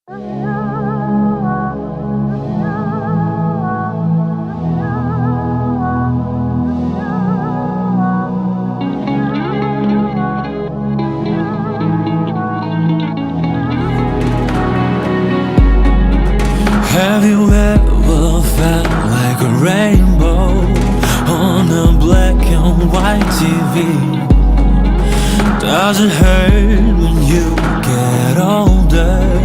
Have you ever felt like a rainbow on a black and white TV? Does it hurt when you get older?